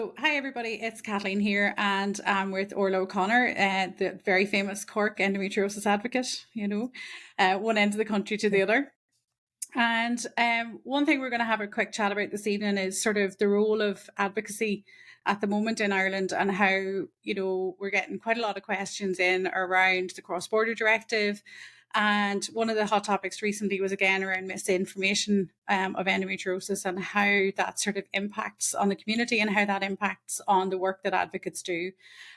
So, hi everybody, it's Kathleen here, and I'm with Orla O'Connor, the very famous Cork endometriosis advocate, one end of the country to the other. And one thing we're going to have a quick chat about this evening is sort of the role of advocacy at the moment in Ireland, and how, we're getting quite a lot of questions in around the cross-border directive. And one of the hot topics recently was again around misinformation of endometriosis, and how that sort of impacts on the community and how that impacts on the work that advocates do.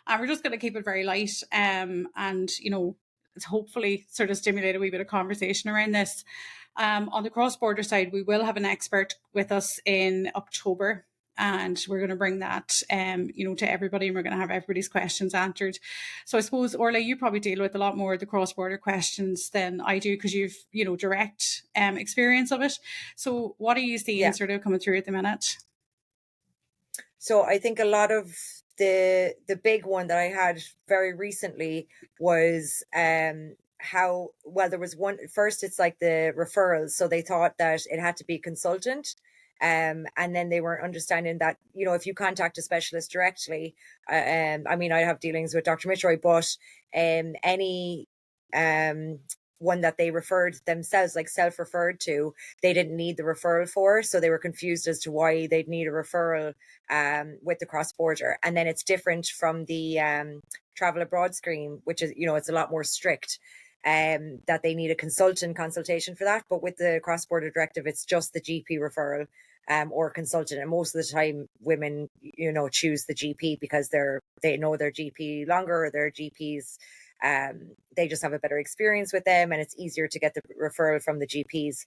And we're just going to keep it very light, and, hopefully sort of stimulate a wee bit of conversation around this. On the cross-border side, we will have an expert with us in October, and we're going to bring that, to everybody, and we're going to have everybody's questions answered. So I suppose, Orla, you probably deal with a lot more of the cross-border questions than I do, because you've, direct experience of it. So what are you seeing sort of coming through at the minute? So I think a lot of the big one that I had very recently was how, well, there was one, first it's like the referrals. So they thought that it had to be a consultant. And then they weren't understanding that, if you contact a specialist directly, I mean, I have dealings with Dr. Mitchroy, but any one that they referred themselves, like self-referred to, they didn't need the referral for. So they were confused as to why they'd need a referral with the cross-border. And then it's different from the travel abroad scheme, which is, it's a lot more strict. That they need a consultation for that. But with the cross-border directive, it's just the GP referral or consultant. And most of the time women, choose the GP because they know their GP longer, or their GPs, they just have a better experience with them, and it's easier to get the referral from the GPs.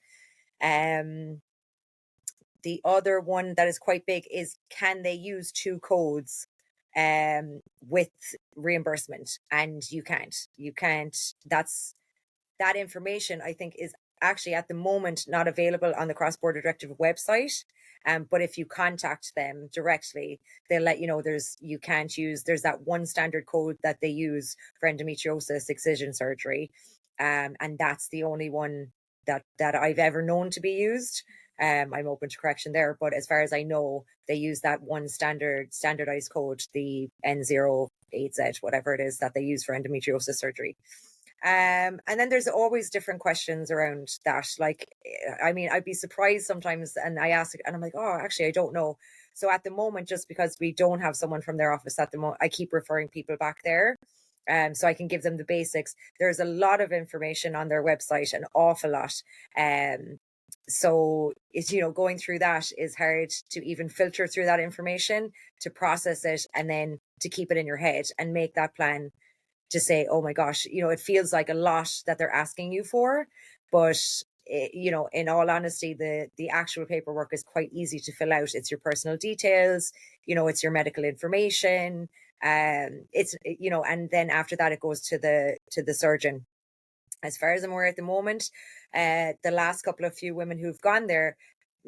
The other one that is quite big is, can they use two codes with reimbursement? And you can't. That information, I think, is actually at the moment not available on the cross-border directive website. But if you contact them directly, they'll let you know there's that one standard code that they use for endometriosis excision surgery. And that's the only one that I've ever known to be used. I'm open to correction there, but as far as I know, they use that one standardized code, the N08Z, whatever it is that they use for endometriosis surgery. And then there's always different questions around that. Like, I mean, I'd be surprised sometimes, and I ask, and I'm like, oh, actually, I don't know. So at the moment, just because we don't have someone from their office at the moment, I keep referring people back there. So I can give them the basics. There's a lot of information on their website, an awful lot. So it's, going through that is hard to even filter through that information, to process it, and then to keep it in your head and make that plan to say, oh my gosh, it feels like a lot that they're asking you for. But, in all honesty, the actual paperwork is quite easy to fill out. It's your personal details, it's your medical information. It's, and then after that, it goes to the surgeon. As far as I'm aware at the moment, the last couple of few women who've gone there,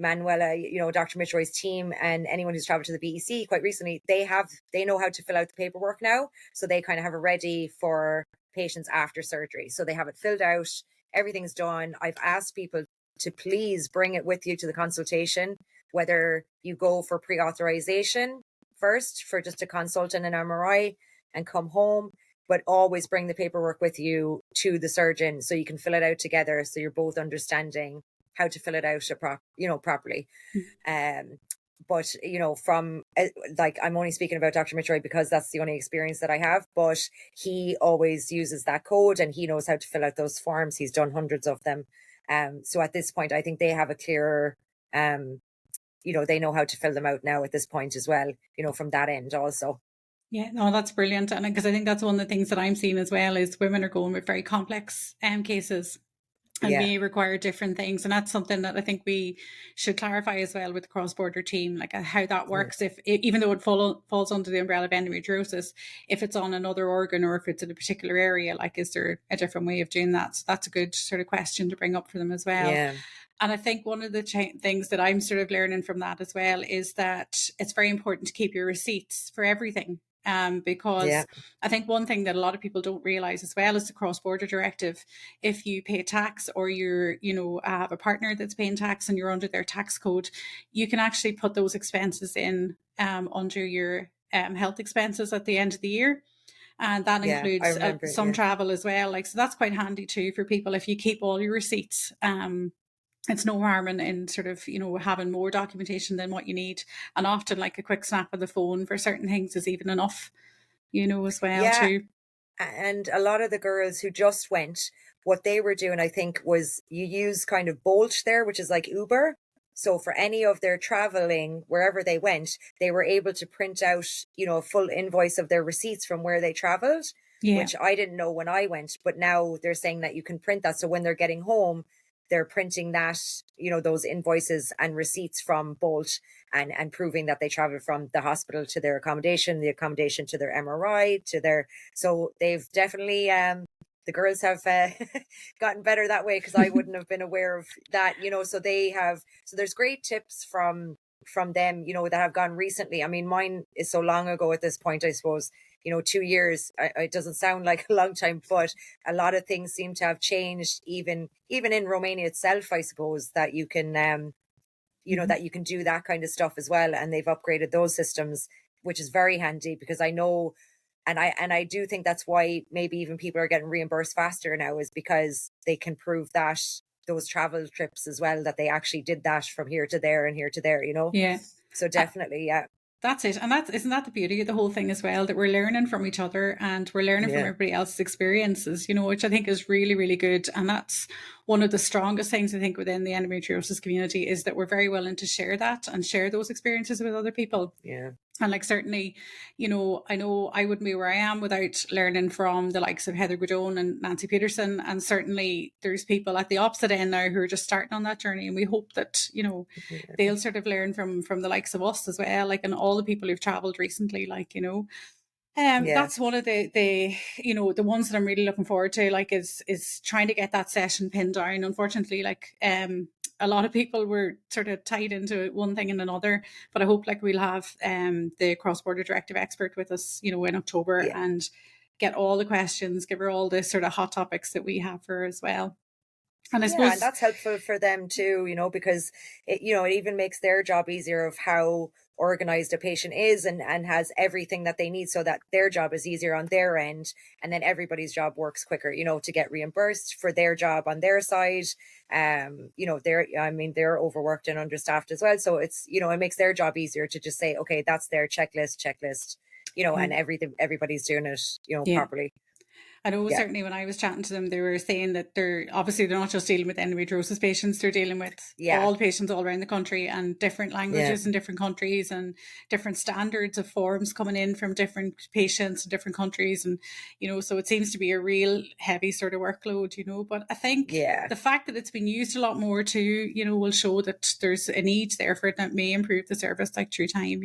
Manuela, Dr. Mitchroy's team, and anyone who's traveled to the BEC quite recently, they know how to fill out the paperwork now. So they kind of have it ready for patients after surgery. So they have it filled out, everything's done. I've asked people to please bring it with you to the consultation, whether you go for pre-authorization first for just a consult and an MRI and come home, but always bring the paperwork with you to the surgeon so you can fill it out together, so you're both understanding how to fill it out properly. But from like, I'm only speaking about Dr. Mitchroy because that's the only experience that I have, but he always uses that code and he knows how to fill out those forms. He's done hundreds of them. So at this point, I think they have a clearer, they know how to fill them out now at this point as well, from that end also. Yeah, no, that's brilliant. And because I think that's one of the things that I'm seeing as well, is women are going with very complex cases and may require different things. And that's something that I think we should clarify as well with the cross-border team, like how that works. If even though it falls under the umbrella of endometriosis, if it's on another organ or if it's in a particular area, like, is there a different way of doing that? So that's a good sort of question to bring up for them as well. Yeah. And I think one of the things that I'm sort of learning from that as well is that it's very important to keep your receipts for everything. because I think one thing that a lot of people don't realize as well is the cross-border directive. If you pay tax, or you're, have a partner that's paying tax and you're under their tax code, you can actually put those expenses in under your health expenses at the end of the year. And that includes some travel as well. So that's quite handy too for people if you keep all your receipts. It's no harm in sort of, having more documentation than what you need. And often a quick snap of the phone for certain things is even enough, as well too. And a lot of the girls who just went, what they were doing, I think, was you use kind of Bolt there, which is like Uber. So for any of their traveling, wherever they went, they were able to print out, a full invoice of their receipts from where they traveled, which I didn't know when I went. But now they're saying that you can print that. So when they're getting home, they're printing that, those invoices and receipts from Bolt and proving that they traveled from the hospital to their accommodation, the accommodation to their MRI, so they've definitely, the girls have gotten better that way, because I wouldn't have been aware of that, so there's great tips from them, that have gone recently. I mean, mine is so long ago at this point, I suppose, 2 years, it doesn't sound like a long time, but a lot of things seem to have changed, even in Romania itself, I suppose, that you can, that you can do that kind of stuff as well. And they've upgraded those systems, which is very handy, because I know, and I do think that's why maybe even people are getting reimbursed faster now, is because they can prove that those travel trips as well, that they actually did that from here to there and here to there, Yeah. So definitely, That's it. And isn't that the beauty of the whole thing as well, that we're learning from each other and we're learning from everybody else's experiences, which I think is really, really good. And that's one of the strongest things I think within the endometriosis community, is that we're very willing to share that and share those experiences with other people. Yeah. And certainly, I know I wouldn't be where I am without learning from the likes of Heather Godone and Nancy Peterson. And certainly there's people at the opposite end now who are just starting on that journey. And we hope that, they'll sort of learn from the likes of us as well, and all the people who've traveled recently, that's one of the the ones that I'm really looking forward to, is trying to get that session pinned down. Unfortunately, a lot of people were sort of tied into one thing and another, but I hope we'll have the cross-border directive expert with us, in October, and get all the questions, give her all the sort of hot topics that we have for her as well. And I suppose, and that's helpful for them too, because it even makes their job easier, of how organized a patient is and has everything that they need, so that their job is easier on their end, and then everybody's job works quicker, to get reimbursed for their job on their side. They're overworked and understaffed as well, so it's it makes their job easier to just say, okay, that's their checklist, and everybody's doing it properly. I know certainly when I was chatting to them, they were saying that they're not just dealing with endometriosis patients, they're dealing with all patients all around the country, and different languages in different countries, and different standards of forms coming in from different patients in different countries. And, so it seems to be a real heavy sort of workload, but I think the fact that it's been used a lot more too, will show that there's a need there for it, that may improve the service through time,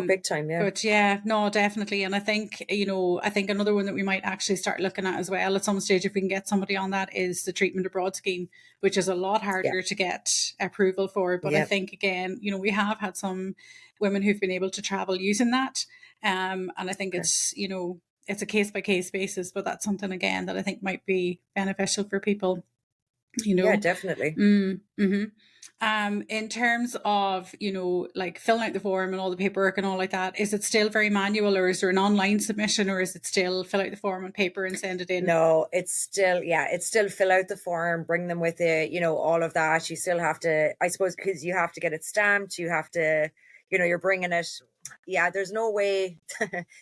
big time, But no, definitely. And I think, another one that we might actually start looking at as well at some stage, if we can get somebody on that, is the treatment abroad scheme, which is a lot harder to get approval for. But I think, again, we have had some women who've been able to travel using that. And I think it's, it's a case by case basis, but that's something, again, that I think might be beneficial for people. Yeah, definitely. Mm-hmm. In terms of, filling out the form and all the paperwork and all like that, is it still very manual, or is there an online submission, or is it still fill out the form on paper and send it in? No, it's still fill out the form, bring them with it, all of that. You still have to, I suppose, because you have to get it stamped, you have to, you're bringing it. Yeah, there's no way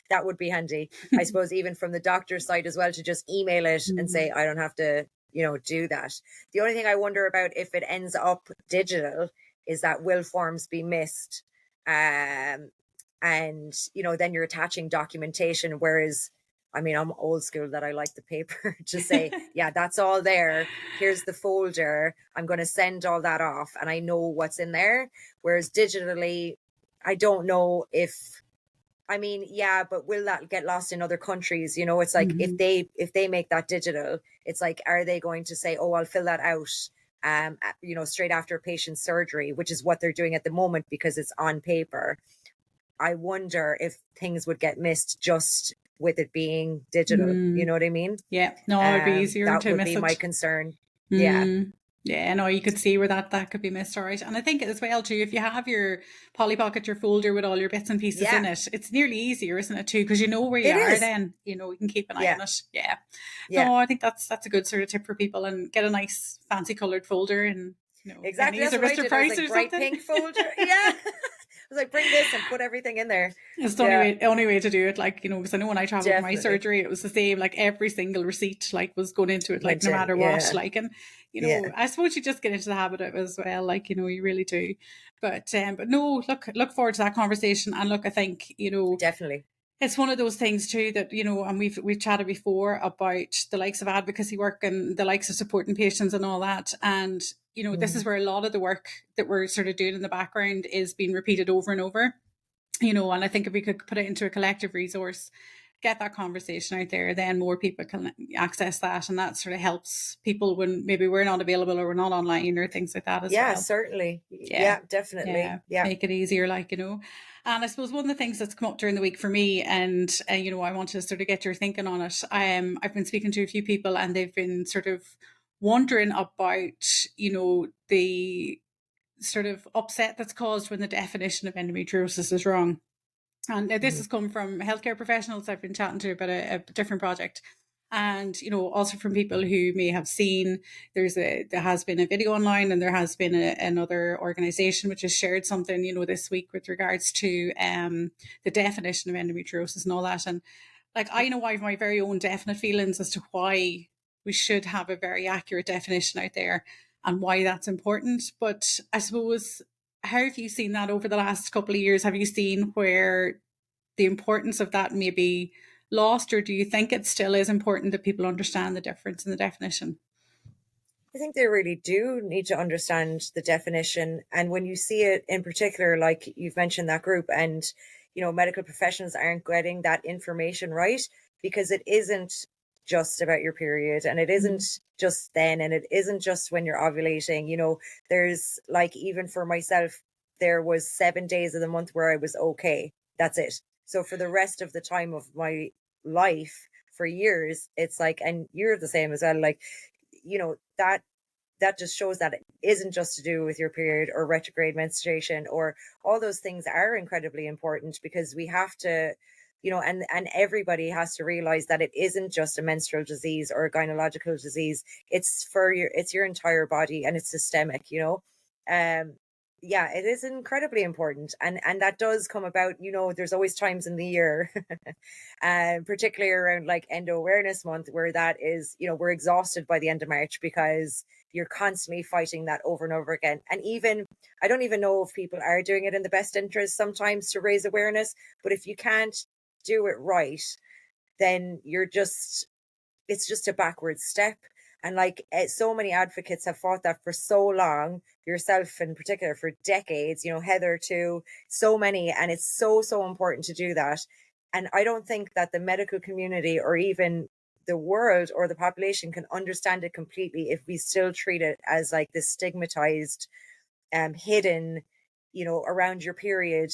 that would be handy. I suppose even from the doctor's side as well, to just email it and say, I don't have to, do that. The only thing I wonder about, if it ends up digital, is that will forms be missed? And, then you're attaching documentation, whereas, I'm old school that I like the paper to say, yeah, that's all there. Here's the folder. I'm going to send all that off and I know what's in there. Whereas digitally, I don't know if, but will that get lost in other countries? It's like, if they make that digital, it's like, are they going to say, oh, I'll fill that out, straight after a patient's surgery, which is what they're doing at the moment because it's on paper. I wonder if things would get missed just with it being digital. You know what I mean? Yeah, no, it'd be easier That to would miss be my it. concern. Yeah. Yeah, no, you could see where that could be missed, all right. And I think as well too, if you have your Polly Pocket, your folder with all your bits and pieces Yeah. in it, it's nearly easier, isn't it too? Because you know where you It are. is. Then you know you can keep an eye Yeah. on it. Yeah. Yeah. No, I think that's a good sort of tip for people, and get a nice fancy coloured folder, and Exactly. Ebenezer That's what I Mr. did. I was Price like, or bright something. pink folder. Yeah. I was like, bring this and put everything in there. It's the only way to do it, like, because I know when I traveled for my Definitely. surgery, it was the same, like every single receipt, like, was going into it, like, no matter what, like, and, I suppose you just get into the habit of it as well, like, you really do. But no, look forward to that conversation. And look, I think, Definitely. it's one of those things too that, and we've chatted before about the likes of advocacy work and the likes of supporting patients and all that. And, this is where a lot of the work that we're sort of doing in the background is being repeated over and over. And I think if we could put it into a collective resource, get that conversation out there, then more people can access that. And that sort of helps people when maybe we're not available or we're not online or things like that as well. Yeah, certainly. Yeah, definitely. Yeah. Make it easier, like, And I suppose one of the things that's come up during the week for me, and, I want to sort of get your thinking on it. I've been speaking to a few people and they've been sort of wondering about, the sort of upset that's caused when the definition of endometriosis is wrong. And this has come from healthcare professionals I've been chatting to about a different project. And, also from people who may have seen there has been a video online, and there has been another organization which has shared something, this week with regards to the definition of endometriosis and all that. And like, I know I have my very own definite feelings as to why we should have a very accurate definition out there and why that's important. But I suppose, how have you seen that over the last couple of years? Have you seen where the importance of that may be lost, or do you think it still is important that people understand the difference in the definition? I think they really do need to understand the definition. And when you see it in particular, like you've mentioned that group, and, medical professionals aren't getting that information right, because it isn't just about your period, and it isn't just then, and it isn't just when you're ovulating. There's, like, even for myself, there was 7 days of the month where I was okay. That's it. So for the rest of the time of my life, for years, it's like, and you're the same as well, like, that just shows that it isn't just to do with your period or retrograde menstruation, or all those things are incredibly important, because we have to, and everybody has to realize that it isn't just a menstrual disease or a gynecological disease. It's your entire body, and it's systemic. um yeah, it is incredibly important, and that does come about. There's always times in the year, and particularly around like Endo Awareness Month, where that is, we're exhausted by the end of March, because you're constantly fighting that over and over again. And even, I don't even know if people are doing it in the best interest sometimes to raise awareness, but if you can't do it right, then it's just a backward step. And like, so many advocates have fought that for so long, yourself in particular for decades, Heather too, so many. And it's so, so important to do that. And I don't think that the medical community or even the world or the population can understand it completely if we still treat it as like this stigmatized, hidden, around your period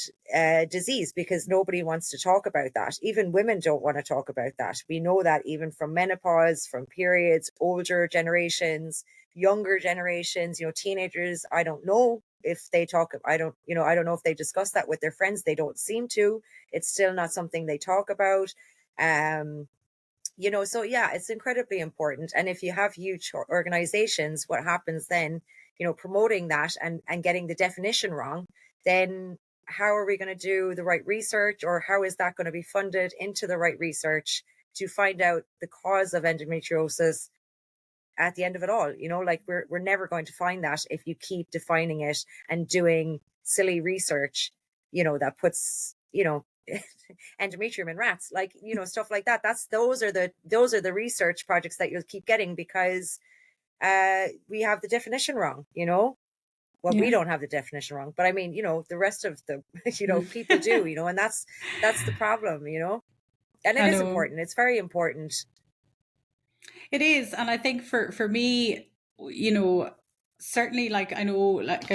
disease, because nobody wants to talk about that. Even women don't want to talk about that. We know that even from menopause, from periods, older generations, younger generations, teenagers. I don't know if they talk. I don't know if they discuss that with their friends. They don't seem to. It's still not something they talk about. So yeah, it's incredibly important. And if you have huge organizations, what happens then, promoting that and getting the definition wrong, then how are we going to do the right research, or how is that going to be funded into the right research to find out the cause of endometriosis at the end of it all? Like, we're never going to find that if you keep defining it and doing silly research, that puts, endometrium in rats, like, stuff like that. Those are the research projects that you'll keep getting, because we have the definition wrong. Well, we don't have the definition wrong, but I mean, the rest of the people do, and that's the problem. And it is important. It's very important. It is. And I think for me, certainly, like, I know, like,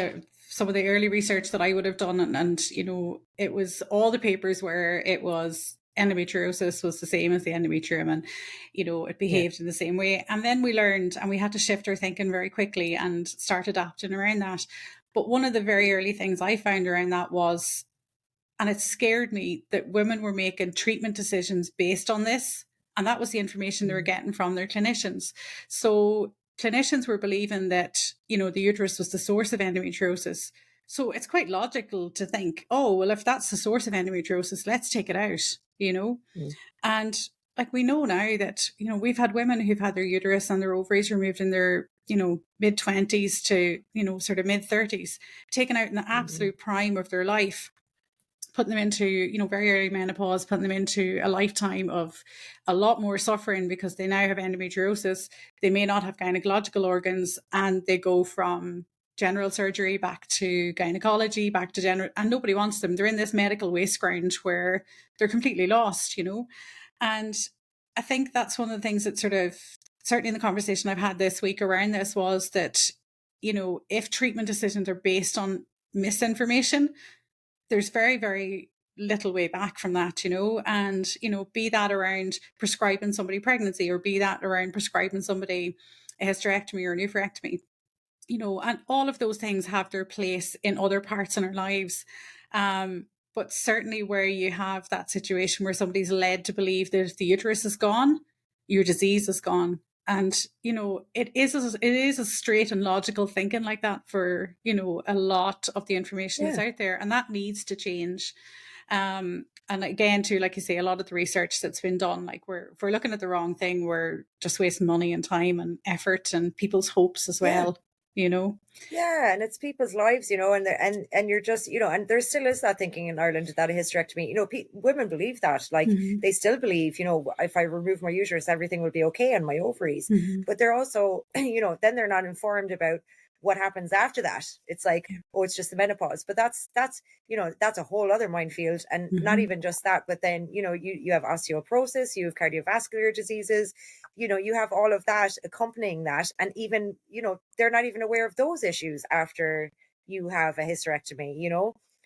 some of the early research that I would have done, and it was all the papers where it was endometriosis was the same as the endometrium, and it behaved in the same way. And then we learned, and we had to shift our thinking very quickly and start adapting around that. But one of the very early things I found around that was, and it scared me, that women were making treatment decisions based on this. And that was the information they were getting from their clinicians. So clinicians were believing that, the uterus was the source of endometriosis. So it's quite logical to think, oh, well, if that's the source of endometriosis, let's take it out, And like we know now that, we've had women who've had their uterus and their ovaries removed in their, mid-20s to, sort of mid-30s, taken out in the absolute prime of their life, putting them into, very early menopause, putting them into a lifetime of a lot more suffering because they now have endometriosis. They may not have gynecological organs, and they go from general surgery back to gynecology, back to general, and nobody wants them. They're in this medical waste ground where they're completely lost, And I think that's one of the things that sort of, certainly in the conversation I've had this week around this, was that, if treatment decisions are based on misinformation, there's very, very little way back from that, and, be that around prescribing somebody pregnancy, or be that around prescribing somebody a hysterectomy or an oophorectomy, and all of those things have their place in other parts in our lives. But certainly where you have that situation where somebody's led to believe that if the uterus is gone, your disease is gone. And, it is a straight and logical thinking like that for, a lot of the information that's out there, and that needs to change. And again, too, like you say, a lot of the research that's been done, like if we're looking at the wrong thing, we're just wasting money and time and effort and people's hopes as well. Yeah, and it's people's lives, and you're just, and there still is that thinking in Ireland that a hysterectomy, women believe that, like they still believe, if I remove my uterus, everything will be okay on my ovaries. But they're also, then they're not informed about what happens after that. It's like, oh, it's just the menopause, but that's that's a whole other minefield. And not even just that, but then you have osteoporosis, you have cardiovascular diseases, you have all of that accompanying that, and even they're not even aware of those issues after you have a hysterectomy.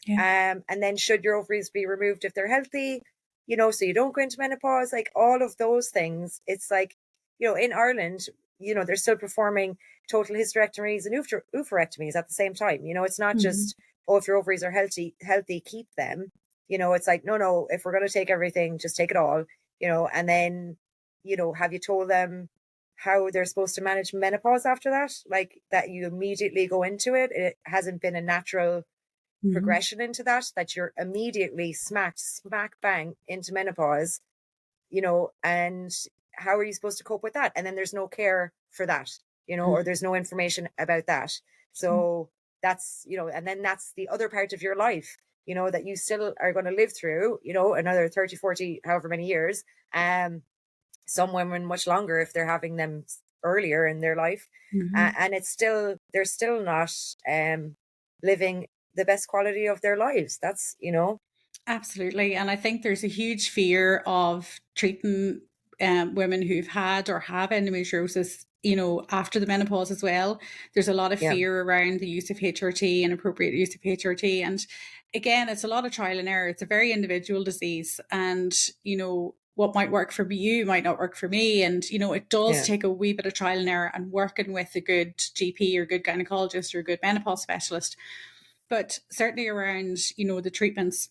And then should your ovaries be removed if they're healthy, so you don't go into menopause, like all of those things. It's like, in Ireland, they're still performing total hysterectomies and oophorectomies at the same time. It's not just, oh, if your ovaries are healthy, keep them. It's like, no, if we're going to take everything, just take it all, and then, have you told them how they're supposed to manage menopause after that? Like that you immediately go into it. It hasn't been a natural progression into that you're immediately smack bang into menopause, and how are you supposed to cope with that? And then there's no care for that, or there's no information about that. So that's, and then that's the other part of your life, that you still are going to live through, another 30, 40, however many years. Some women much longer if they're having them earlier in their life. And they're still not living the best quality of their lives. That's, Absolutely. And I think there's a huge fear of treating women who've had or have endometriosis, after the menopause as well. There's a lot of fear around the use of HRT and appropriate use of HRT. And again, it's a lot of trial and error. It's a very individual disease. And, what might work for you might not work for me. And, it does take a wee bit of trial and error and working with a good GP or good gynecologist or a good menopause specialist. But certainly around, the treatments,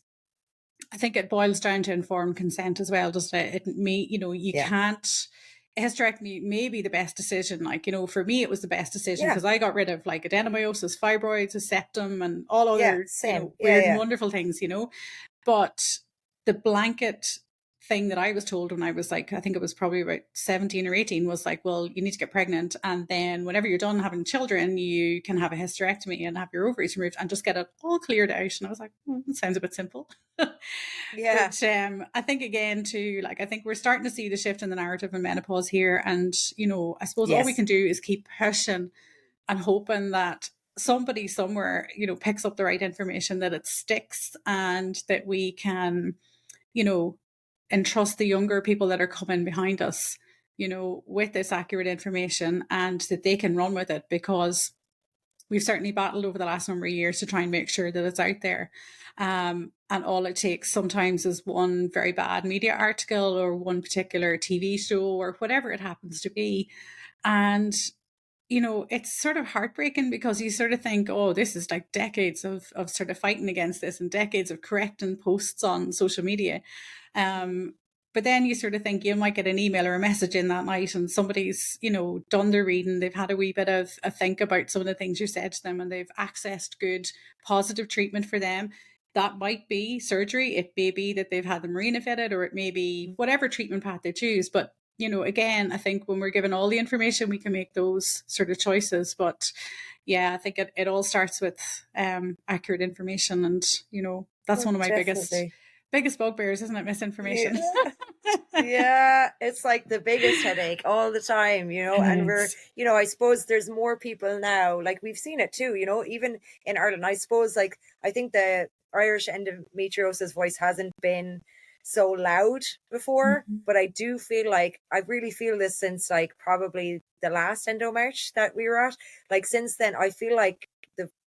I think it boils down to informed consent as well, doesn't it? You can't, a hysterectomy may be the best decision. Like, for me, it was the best decision because I got rid of like adenomyosis, fibroids, a septum, and all other weird and wonderful things, But the blanket thing that I was told when I was like, I think it was probably about 17 or 18, was like, well, you need to get pregnant. And then whenever you're done having children, you can have a hysterectomy and have your ovaries removed and just get it all cleared out. And I was like, it sounds a bit simple. But I think again too, like, I think we're starting to see the shift in the narrative in menopause here. And, I suppose all we can do is keep pushing and hoping that somebody somewhere, picks up the right information, that it sticks, and that we can, entrust the younger people that are coming behind us, with this accurate information, and that they can run with it. Because we've certainly battled over the last number of years to try and make sure that it's out there. And all it takes sometimes is one very bad media article or one particular TV show or whatever it happens to be. And, you know, it's sort of heartbreaking because you sort of think, oh, this is like decades of sort of fighting against this and decades of correcting posts on social media. But then you sort of think you might get an email or a message in that night and somebody's, you know, done their reading. They've had a wee bit of a think about some of the things you said to them and they've accessed good, positive treatment for them. That might be surgery. It may be that they've had them marina fitted, or it may be whatever treatment path they choose. But, you know, again, I think when we're given all the information, we can make those sort of choices. But yeah, I think it all starts with accurate information. And, you know, that's one of my biggest bugbears, isn't it? Misinformation. Yeah, it's like the biggest headache all the time, you know, and we're, you know, I suppose there's more people now, like we've seen it too, you know, even in Ireland, I suppose, like, I think the Irish endometriosis voice hasn't been so loud before, but I do feel like, I really feel this since like probably the last Endomarch that we were at, like since then, I feel like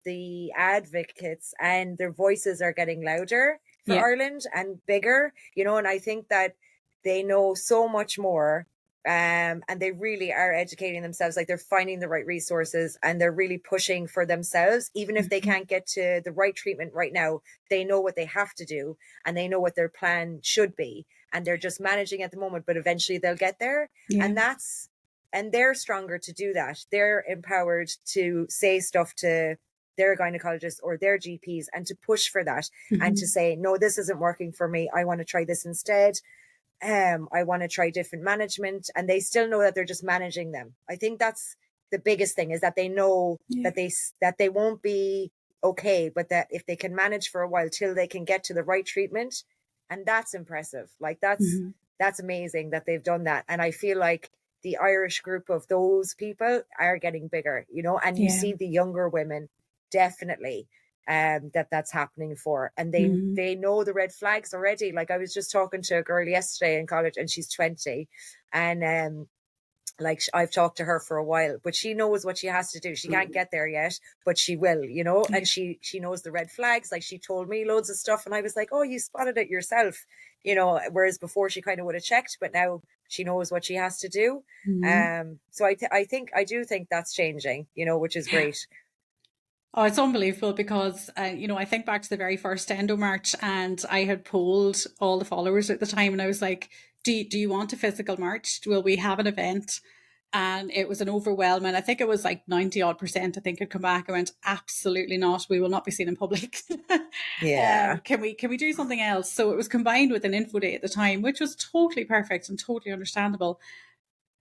the advocates and their voices are getting louder for Ireland and bigger, you know, and I think that they know so much more, and they really are educating themselves, like they're finding the right resources and they're really pushing for themselves, even if they can't get to the right treatment right now. They know what they have to do and they know what their plan should be, and they're just managing at the moment, but eventually they'll get there. And they're stronger to do that. They're empowered to say stuff to their gynecologist or their GPs and to push for that, and to say, no, this isn't working for me, I want to try this instead. I want to try different management, and they still know that they're just managing them. I think that's the biggest thing, is that they know that they won't be okay, but that if they can manage for a while till they can get to the right treatment, and that's impressive. Like that's amazing that they've done that. And I feel like the Irish group of those people are getting bigger, you know, and you see the younger women definitely that's happening for, and they know the red flags already. Like I was just talking to a girl yesterday in college, and she's 20, and like I've talked to her for a while, but she knows what she has to do. She can't get there yet, but she will, you know, and she knows the red flags. Like she told me loads of stuff, and I was like, oh, you spotted it yourself, you know, whereas before she kind of would have checked, but now she knows what she has to do. So I do think that's changing, you know, which is great. Oh, it's unbelievable because, you know, I think back to the very first Endomarch, and I had polled all the followers at the time, and I was like, do you want a physical march? Will we have an event? And it was an overwhelming, I think it was like 90 odd %, I think, had come back. I went, absolutely not. We will not be seen in public. Can we do something else? So it was combined with an info day at the time, which was totally perfect and totally understandable.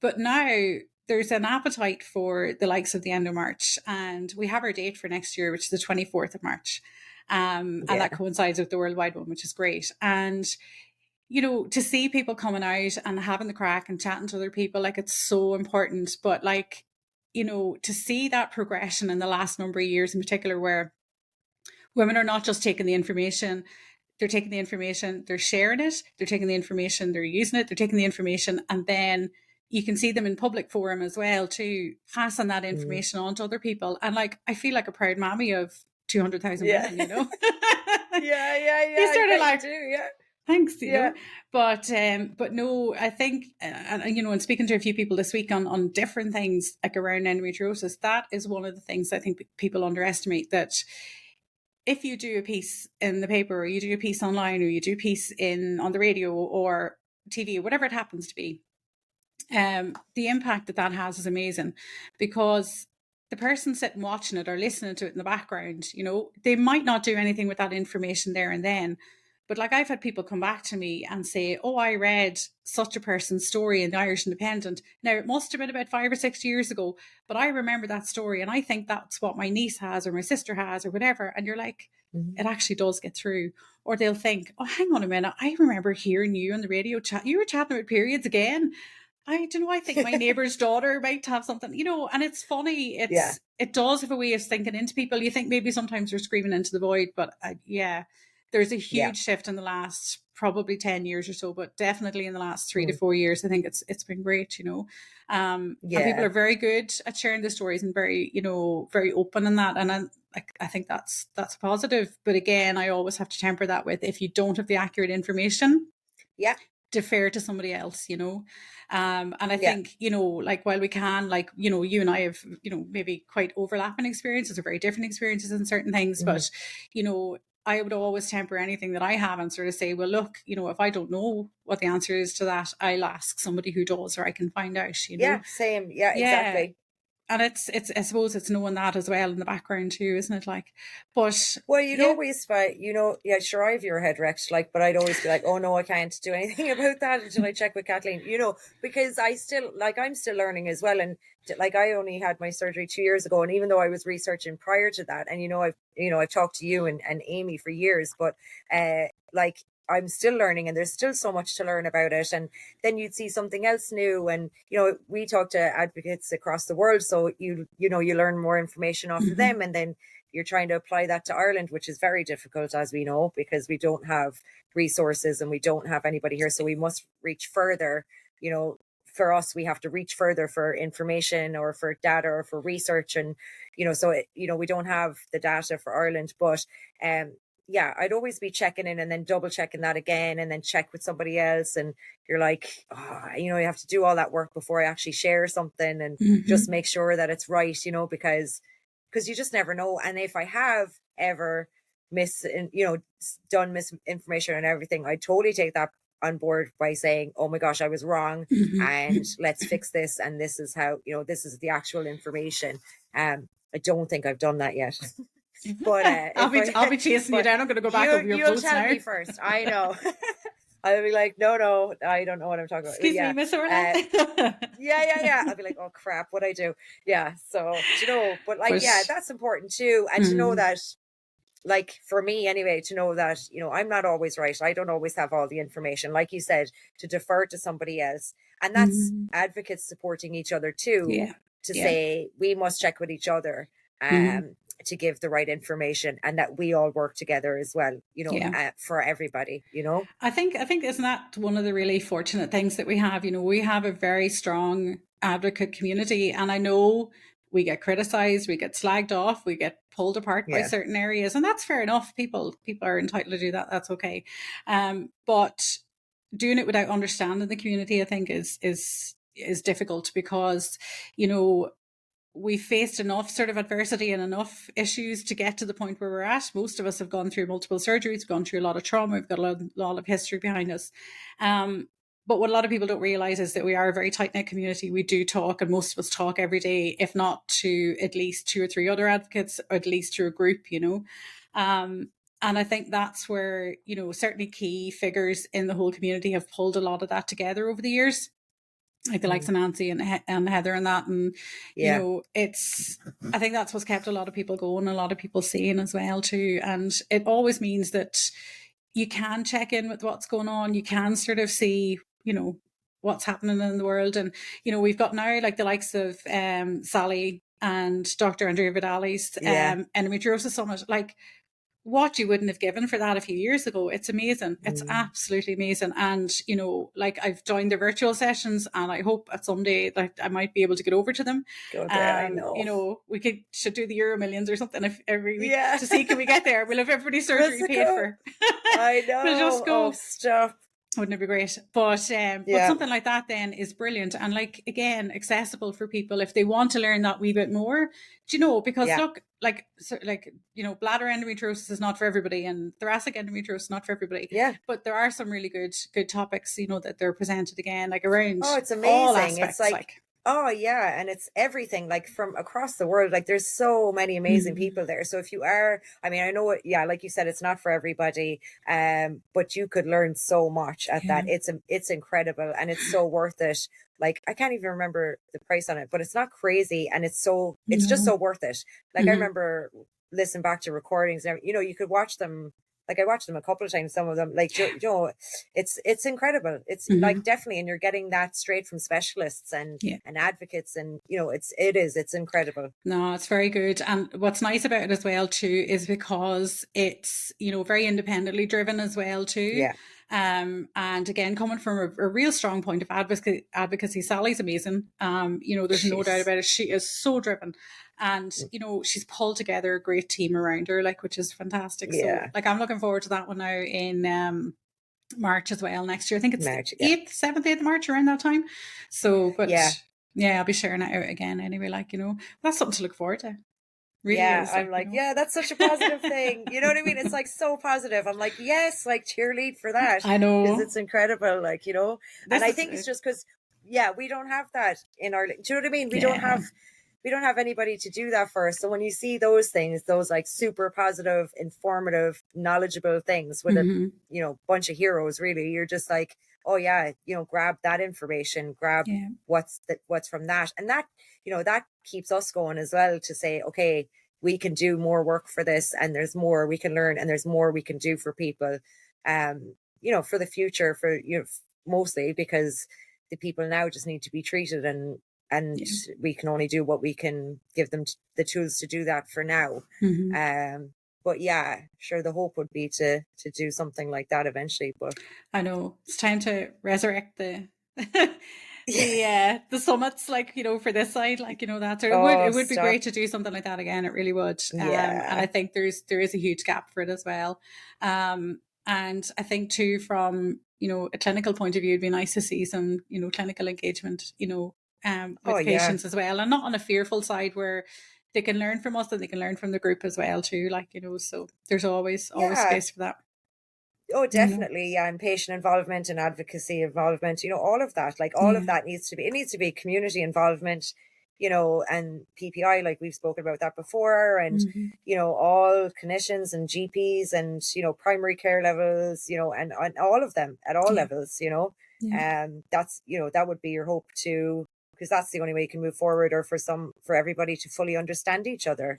But now there's an appetite for the likes of the Endomarch, and we have our date for next year, which is the 24th of March. And that coincides with the worldwide one, which is great. And, you know, to see people coming out and having the crack and chatting to other people, like, it's so important. But like, you know, to see that progression in the last number of years in particular, where women are not just taking the information, they're taking the information, they're sharing it, they're taking the information, they're using it, they're taking the information, and then you can see them in public forum as well to pass on that information on to other people. And like, I feel like a proud mommy of 200,000 women, you know. You sort of like, thanks, you know. But no, I think, you know, and speaking to a few people this week on different things like around endometriosis, that is one of the things I think people underestimate, that if you do a piece in the paper, or you do a piece online, or you do a piece on the radio or TV, whatever it happens to be, the impact that has is amazing, because the person sitting watching it or listening to it in the background, you know, they might not do anything with that information there and then. But like, I've had people come back to me and say, oh, I read such a person's story in the Irish Independent. Now, it must have been about 5 or 6 years ago, but I remember that story, and I think that's what my niece has or my sister has or whatever. And you're like, it actually does get through. Or they'll think, oh, hang on a minute, I remember hearing you on the radio chat. You were chatting about periods again. I don't know, I think my neighbour's daughter might have something, you know. And it's funny. It does have a way of sinking into people. You think maybe sometimes they're screaming into the void, but there's a huge shift in the last probably 10 years or so, but definitely in the last 3 to Mm. 4 years, I think it's been great, and people Yeah. are very good at sharing the stories and very, very open in that. And I think that's positive. But again, I always have to temper that with, if you don't have the accurate information, Yeah. defer to somebody else, and I Yeah. think, like, while we can, like, you and I have, maybe quite overlapping experiences or very different experiences in certain things, Mhm. but I would always temper anything that I have and sort of say, well, look, if I don't know what the answer is to that, I'll ask somebody who does, or I can find out, Yeah, same. Yeah, yeah. exactly. And it's I suppose it's knowing that as well in the background too, isn't it? Like, but Well, you'd yeah. always fight, yeah, sure, I have your head wrecked, like, but I'd always be like, oh no, I can't do anything about that until I check with Kathleen, because I'm still learning as well. And like, I only had my surgery 2 years ago. And even though I was researching prior to that, and, I've talked to you and Amy for years, but, like, I'm still learning, and there's still so much to learn about it. And then you'd see something else new. And, we talk to advocates across the world. So you learn more information off of them. And then you're trying to apply that to Ireland, which is very difficult, as we know, because we don't have resources and we don't have anybody here. So we must reach further. For us, we have to reach further for information or for data or for research. And, we don't have the data for Ireland. But yeah, I'd always be checking in and then double checking that again, and then check with somebody else. And you're like, you have to do all that work before I actually share something, and just make sure that it's right, because you just never know. And if I have ever done misinformation and everything, I totally take that on board by saying, oh my gosh, I was wrong, and let's fix this. And this is how, this is the actual information. I don't think I've done that yet. But I'll be chasing you down. I'm going to go back over your you'll posts tell now. me first. I know. I'll be like, no, I don't know what I'm talking about. Excuse me, Miss Orla. Yeah. I'll be like, oh crap, what I do? Yeah. So, but like, yeah, that's important too. And to know that, like, for me anyway, to know that, I'm not always right. I don't always have all the information, like you said, to defer to somebody else. And that's advocates supporting each other too, to say, we must check with each other, to give the right information, and that we all work together as well, for everybody, I think isn't that one of the really fortunate things that we have? We have a very strong advocate community, and I know we get criticized, we get slagged off, we get pulled apart by certain areas, and that's fair enough. People are entitled to do that. That's okay. But doing it without understanding the community, I think, is difficult, because we faced enough sort of adversity and enough issues to get to the point where we're at. Most of us have gone through multiple surgeries, gone through a lot of trauma, we've got a lot of history behind us. But what a lot of people don't realize is that we are a very tight-knit community. We do talk, and most of us talk every day, if not to at least 2 or 3 other advocates, or at least to a group, and I think that's where, certainly key figures in the whole community have pulled a lot of that together over the years, like the likes of Nancy and Heather and that. And, I think that's what's kept a lot of people going, a lot of people seeing as well too. And it always means that you can check in with what's going on. You can sort of see, what's happening in the world. And, we've got now like the likes of Sally and Dr. Andrea Vidali's Endometriosis Summit, like, what you wouldn't have given for that a few years ago. It's amazing. It's absolutely amazing. And, like, I've joined their virtual sessions, and I hope at someday that I might be able to get over to them. Go there, I know. We should do the Euro Millions or something every week to see, can we get there? We'll have everybody's surgery paid for. I know. We'll just go. Oh, stop. Wouldn't it be great? But something like that then is brilliant, and, like, again, accessible for people if they want to learn that wee bit more. Because look, bladder endometriosis is not for everybody, and thoracic endometriosis is not for everybody. Yeah. But there are some really good topics, that they're presented again, like around. Oh, it's amazing. All aspects, it's like oh yeah, and it's everything, like, from across the world. Like, there's so many amazing people there. So if you are, I mean, I know it, like you said, it's not for everybody, but you could learn so much at that. It's incredible, and it's so worth it. Like, I can't even remember the price on it, but it's not crazy, and it's just so worth it. Like, I remember listening back to recordings, and you could watch them. Like, I watched them a couple of times, some of them, like, it's incredible. It's like, definitely. And you're getting that straight from specialists and advocates, and, it's incredible. No, it's very good. And what's nice about it as well too, is because it's, very independently driven as well too. Yeah. And again, coming from a real strong point of advocacy, Sally's amazing. There's no doubt about it. She is so driven. And, she's pulled together a great team around her, which is fantastic. Yeah. So, I'm looking forward to that one now in March as well next year. I think it's March, 8th, 7th, 8th March, around that time. So, but yeah, I'll be sharing it out again anyway. That's something to look forward to. Really is. I'm yeah, that's such a positive thing. You know what I mean? It's so positive. I'm like, yes, cheerlead for that. I know. Because it's incredible, and I think it's just because, we don't have that in our, do you know what I mean? We don't have anybody to do that for us. So when you see those things, those super positive, informative, knowledgeable things with a, bunch of heroes, really, you're just like, oh yeah, grab that information, grab what's from that. And that, that keeps us going as well to say, okay, we can do more work for this, and there's more we can learn, and there's more we can do for people, for the future, for, mostly because the people now just need to be treated, and we can only do what we can give them the tools to do that for now. But yeah, sure, the hope would be to do something like that eventually. But I know it's time to resurrect the the summits, for this side, that. So it would be great to do something like that again. It really would. And I think there is a huge gap for it as well. And I think too, from a clinical point of view, it'd be nice to see some clinical engagement with patients as well, and not on a fearful side where they can learn from us and they can learn from the group as well too. So there's always space for that. Oh, definitely. Yeah. And patient involvement and advocacy involvement, all of that, all of that needs to be community involvement, and PPI, we've spoken about that before, and, all clinicians and GPs and, primary care levels, and all of them at all levels, that's, that would be your hope too, because that's the only way you can move forward, or for everybody to fully understand each other,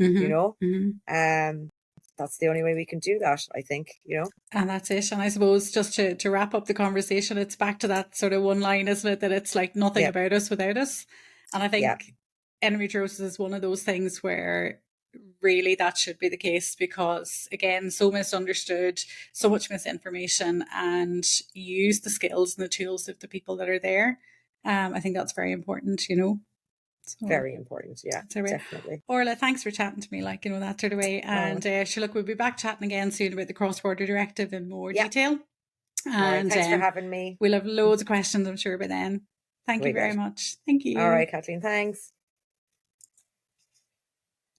that's the only way we can do that, I think, And that's it. And I suppose just to wrap up the conversation, it's back to that sort of one line, isn't it? That it's nothing about us without us. And I think endometriosis is one of those things where really that should be the case, because again, so misunderstood, so much misinformation, and use the skills and the tools of the people that are there. I think that's very important, So, very important, definitely. Orla, thanks for chatting to me, that sort of way. And sure, look, we'll be back chatting again soon about the cross-border directive in more detail. And thanks for having me. We'll have loads of questions, I'm sure, by then. Thank you very much. Thank you. All right, Kathleen, thanks.